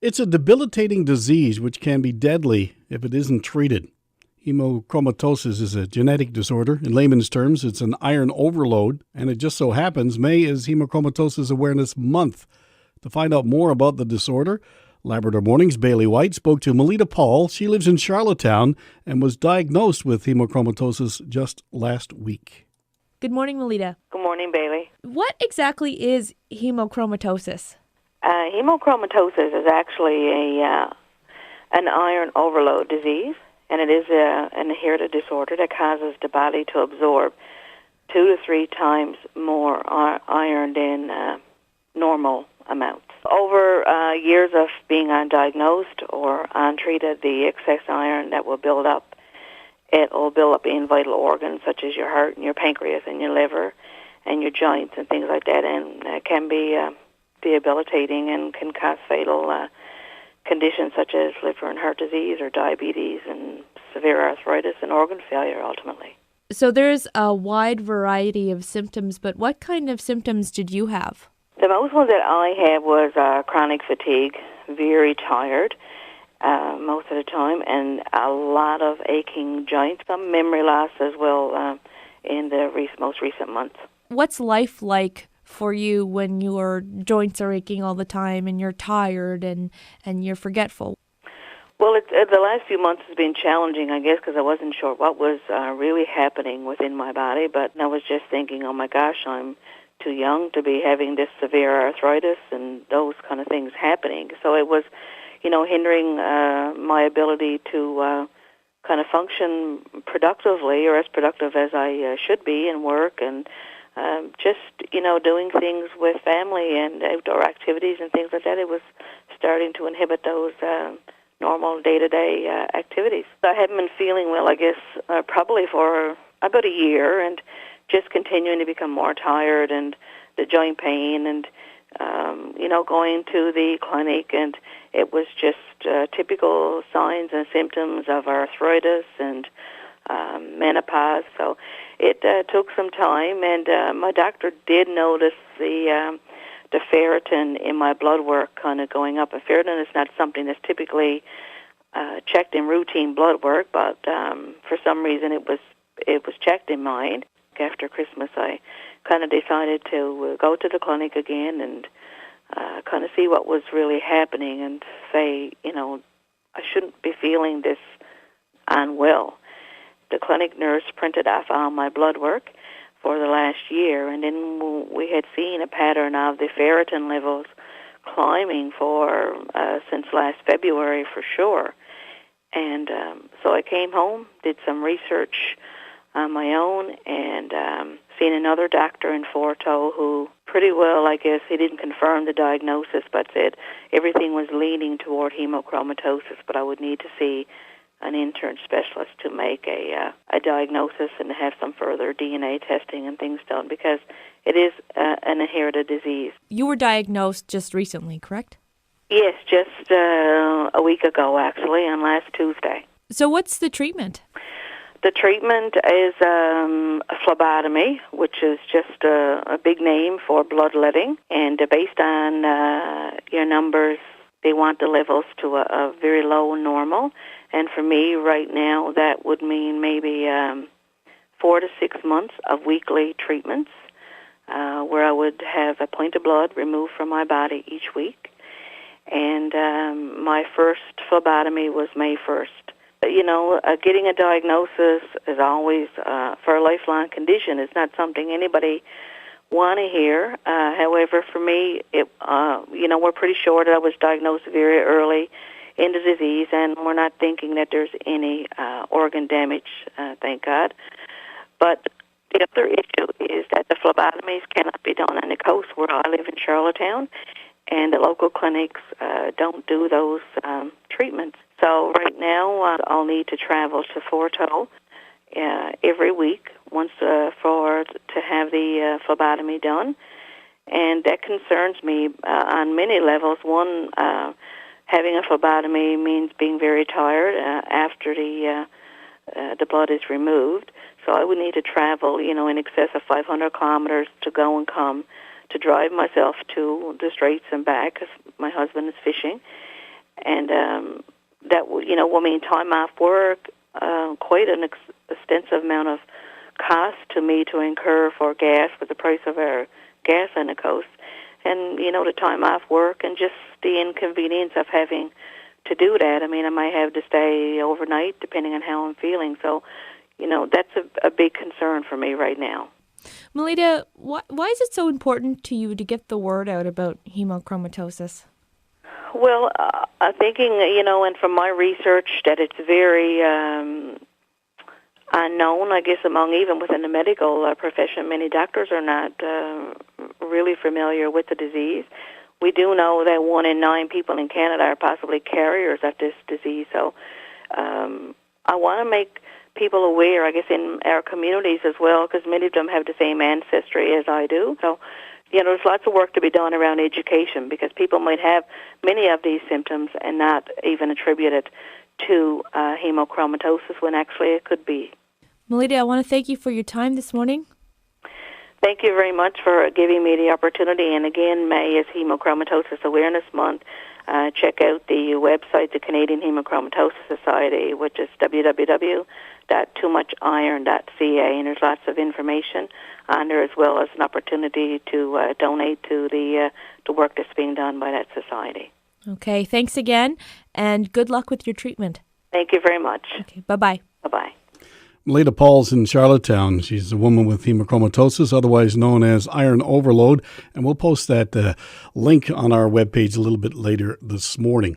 It's a debilitating disease which can be deadly if it isn't treated. Hemochromatosis is a genetic disorder. In layman's terms, it's an iron overload, and it just so happens May is Hemochromatosis Awareness Month. To find out more about the disorder, Labrador Morning's Bailey White spoke to Melita Paul. She lives in Charlottetown and was diagnosed with hemochromatosis just last week. Good morning, Melita. Good morning, Bailey. What exactly is hemochromatosis? Hemochromatosis is actually an iron overload disease, and it is an inherited disorder that causes the body to absorb 2 to 3 times more iron than normal amounts. Over years of being undiagnosed or untreated, the excess iron that will build up, it will build up in vital organs such as your heart and your pancreas and your liver and your joints and things like that, and it can be debilitating and can cause fatal conditions such as liver and heart disease or diabetes and severe arthritis and organ failure ultimately. So there's a wide variety of symptoms, but what kind of symptoms did you have? The most one that I had was chronic fatigue, very tired most of the time, and a lot of aching joints, some memory loss as well in the most recent months. What's life like for you when your joints are aching all the time and you're tired and you're forgetful? Well, the last few months has been challenging, I guess, because I wasn't sure what was really happening within my body, but I was just thinking, oh my gosh, I'm too young to be having this severe arthritis and those kind of things happening. So it was, hindering my ability to kind of function productively or as productive as I should be in work and just, doing things with family and outdoor activities and things like that. It was starting to inhibit those normal day-to-day activities. I haven't been feeling well, I guess, probably for about a year, and just continuing to become more tired and the joint pain and, going to the clinic, and it was just typical signs and symptoms of arthritis and menopause. So it took some time, and my doctor did notice the ferritin in my blood work kind of going up. And ferritin is not something that's typically checked in routine blood work, but for some reason it was checked in mine. After Christmas, I kind of decided to go to the clinic again and kind of see what was really happening and say, I shouldn't be feeling this unwell. The clinic nurse printed off all my blood work for the last year, and then we had seen a pattern of the ferritin levels climbing for since last February for sure. And so I came home, did some research on my own, and seen another doctor in Forto who pretty well, I guess, he didn't confirm the diagnosis, but said everything was leaning toward hemochromatosis, but I would need to see an intern specialist to make a diagnosis and to have some further DNA testing and things done, because it is an inherited disease. You were diagnosed just recently, correct? Yes, just a week ago, actually, on last Tuesday. So what's the treatment? The treatment is a phlebotomy, which is just a big name for bloodletting, and based on your numbers, they want the levels to a very low normal. And for me right now, that would mean maybe 4 to 6 months of weekly treatments where I would have a pint of blood removed from my body each week. And my first phlebotomy was May 1st. Getting a diagnosis is always, for a lifelong condition, it's not something anybody want to hear. However, for me, we're pretty sure that I was diagnosed very early in the disease, and we're not thinking that there's any organ damage, thank God. But the other issue is that the phlebotomies cannot be done on the coast where I live in Charlottetown, and the local clinics don't do those treatments. So right now, I'll need to travel to Forto every week once to have the phlebotomy done, and that concerns me on many levels. One, having a phlebotomy means being very tired after the blood is removed. So I would need to travel, in excess of 500 kilometers to go and come, to drive myself to the Straits and back, because my husband is fishing. and that will mean time off work, quite an extensive amount of cost to me to incur for gas with the price of our gas on the coast, and the time off work and just the inconvenience of having to do that. I mean, I might have to stay overnight depending on how I'm feeling. So, that's a big concern for me right now. Melita, why is it so important to you to get the word out about hemochromatosis? Well, I'm thinking, and from my research, that it's very unknown, I guess, even within the medical profession. Many doctors are not really familiar with the disease. We do know that 1 in 9 people in Canada are possibly carriers of this disease. So I want to make people aware, I guess, in our communities as well, because many of them have the same ancestry as I do. So, there's lots of work to be done around education, because people might have many of these symptoms and not even attribute it to hemochromatosis when actually it could be. Melita, I want to thank you for your time this morning. Thank you very much for giving me the opportunity. And again, May is Hemochromatosis Awareness Month. Check out the website, the Canadian Hemochromatosis Society, which is www.toomuchiron.ca, and there's lots of information on there, as well as an opportunity to donate to the work that's being done by that society. Okay, thanks again, and good luck with your treatment. Thank you very much. Okay, bye-bye. Bye-bye. Melita Paul's in Charlottetown. She's a woman with hemochromatosis, otherwise known as iron overload, and we'll post that link on our webpage a little bit later this morning.